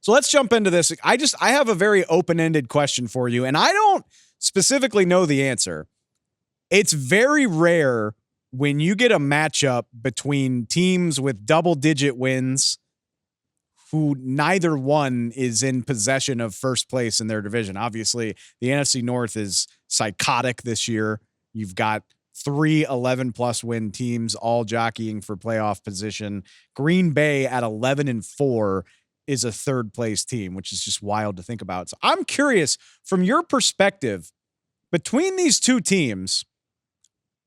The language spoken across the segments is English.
So let's jump into this. I have a very open-ended question for you, and I don't specifically know the answer. It's very rare when you get a matchup between teams with double-digit wins who neither one is in possession of first place in their division. Obviously, the NFC North is psychotic this year. You've got 3 11-plus win teams all jockeying for playoff position. Green Bay at 11-4 is a third-place team, which is just wild to think about. So I'm curious, from your perspective, between these two teams,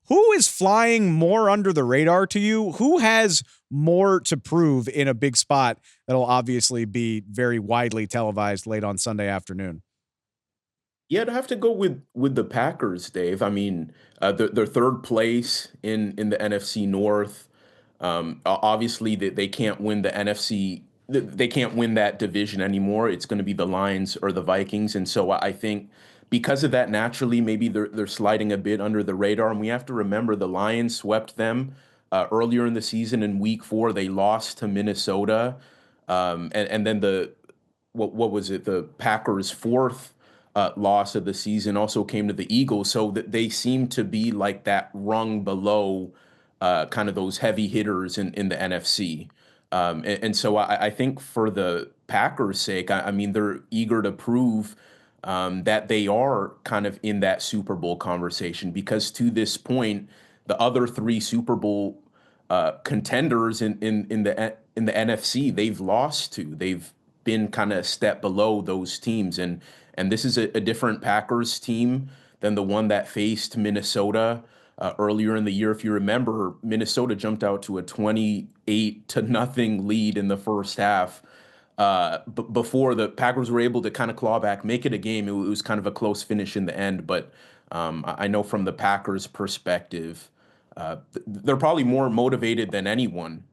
who is flying more under the radar to you? Who has more to prove in a big spot that'll obviously be very widely televised late on Sunday afternoon? Yeah, I'd have to go with the Packers, Dave. I mean, they're third place in the NFC North. Obviously, they can't win the NFC. They can't win that division anymore. It's going to be the Lions or the Vikings, and so I think because of that, naturally, maybe they're sliding a bit under the radar. And we have to remember the Lions swept them earlier in the season in Week 4. They lost to Minnesota, and then what was it? The Packers' fourth loss of the season also came to the Eagles. So that they seem to be like that rung below kind of those heavy hitters in the NFC. And so I think for the Packers' sake, I mean, they're eager to prove that they are kind of in that Super Bowl conversation because to this point, the other three Super Bowl contenders in the NFC they've lost to. They've been kind of a step below those teams, and this is a different Packers team than the one that faced Minnesota earlier in the year. If you remember, Minnesota jumped out to a 28-0 lead in the first half. Before the Packers were able to kind of claw back, make it a game, it was kind of a close finish in the end. But I know from the Packers' perspective, they're probably more motivated than anyone.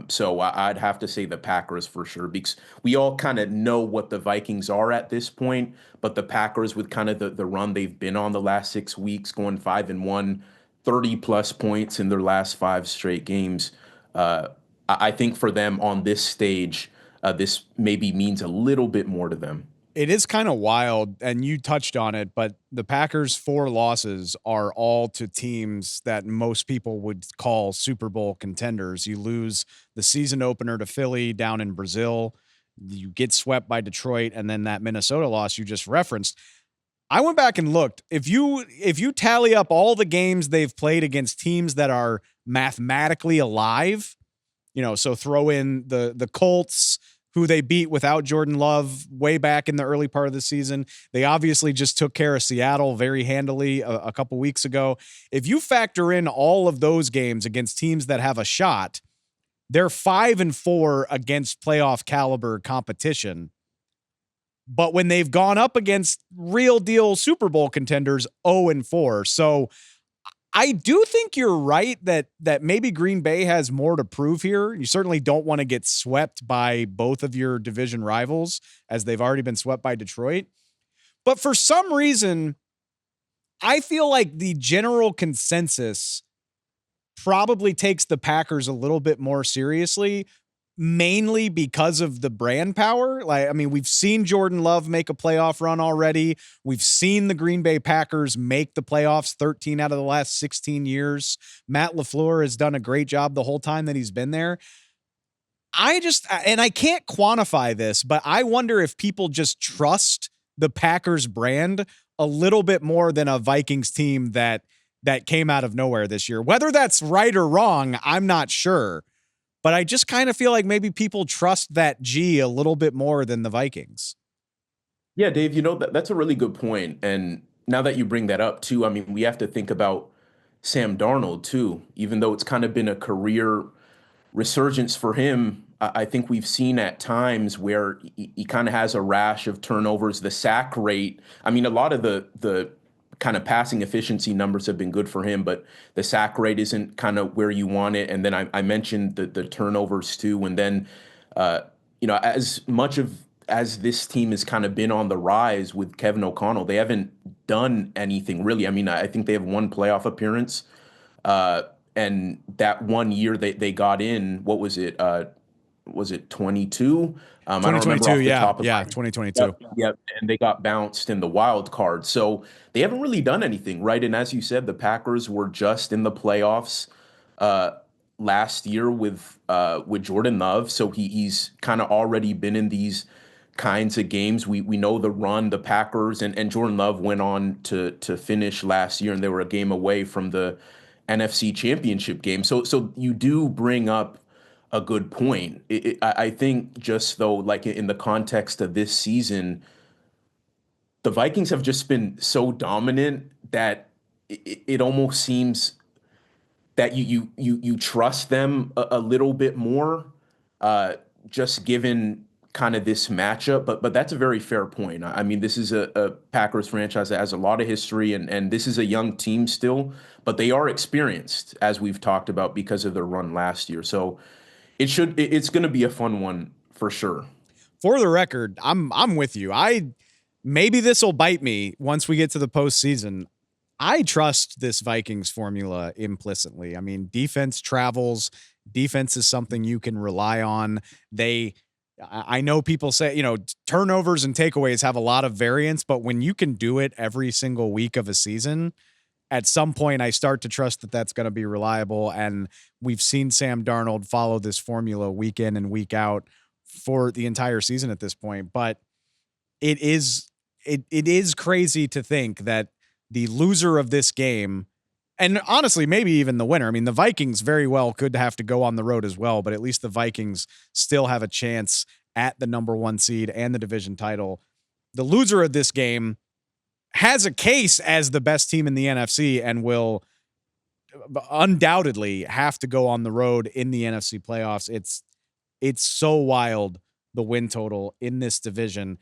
So I'd have to say the Packers for sure, because we all kind of know what the Vikings are at this point, but the Packers with kind of the run they've been on the last 6 weeks, going 5-1, 30 plus points in their last 5 straight games. I think for them on this stage, this maybe means a little bit more to them. It is kind of wild, and you touched on it, but the Packers' 4 losses are all to teams that most people would call Super Bowl contenders. You lose the season opener to Philly down in Brazil. You get swept by Detroit, and then that Minnesota loss you just referenced. I went back and looked. If you tally up all the games they've played against teams that are mathematically alive, so throw in the Colts, who they beat without Jordan Love way back in the early part of the season. They obviously just took care of Seattle very handily a couple weeks ago. If you factor in all of those games against teams that have a shot, they're 5-4 against playoff caliber competition. But when they've gone up against real deal Super Bowl contenders, 0-4. So I do think you're right that maybe Green Bay has more to prove here. You certainly don't want to get swept by both of your division rivals, as they've already been swept by Detroit. But for some reason, I feel like the general consensus probably takes the Packers a little bit more seriously, mainly because of the brand power. We've seen Jordan Love make a playoff run already. We've seen the Green Bay Packers make the playoffs 13 out of the last 16 years. Matt LaFleur has done a great job the whole time that he's been there. I can't quantify this, but I wonder if people just trust the Packers brand a little bit more than a Vikings team that came out of nowhere this year. Whether that's right or wrong, I'm not sure. But I just kind of feel like maybe people trust that G a little bit more than the Vikings. Yeah, Dave, that's a really good point. And now that you bring that up too, I mean, we have to think about Sam Darnold too. Even though it's kind of been a career resurgence for him, I think we've seen at times where he kind of has a rash of turnovers. The sack rate, I mean, a lot of the kind of passing efficiency numbers have been good for him, but the sack rate isn't kind of where you want it. And then I mentioned the turnovers too. And then, as much of as this team has kind of been on the rise with Kevin O'Connell, they haven't done anything really. I mean, I think they have one playoff appearance. And that one year they got in, what was it? was it 22? I don't remember 2022. off the Yeah. top of Yeah. my. 2022. Yep, yep, and they got bounced in the wild card. So they haven't really done anything, right? And as you said, the Packers were just in the playoffs uh, last year with Jordan Love, so he's kind of already been in these kinds of games. We know the run, the Packers and Jordan Love went on to finish last year, and they were a game away from the NFC Championship game. So you do bring up a good point. I think just though, like in the context of this season, the Vikings have just been so dominant that it almost seems that you trust them a little bit more, uh, just given kind of this matchup. But that's a very fair point. I mean, this is a Packers franchise that has a lot of history, and this is a young team still, but they are experienced, as we've talked about, because of their run last year. So it's going to be a fun one for sure. For the record, I'm with you. Maybe this will bite me once we get to the postseason. I trust this Vikings formula implicitly. I mean, defense travels. Defense is something you can rely on. I know people say, turnovers and takeaways have a lot of variance, but when you can do it every single week of a season, at some point I start to trust that that's going to be reliable. And we've seen Sam Darnold follow this formula week in and week out for the entire season at this point. But it is crazy to think that the loser of this game, and honestly, maybe even the winner. I mean, the Vikings very well could have to go on the road as well, but at least the Vikings still have a chance at the number 1 seed and the division title. The loser of this game has a case as the best team in the NFC and will undoubtedly have to go on the road in the NFC playoffs. It's so wild, the win total in this division.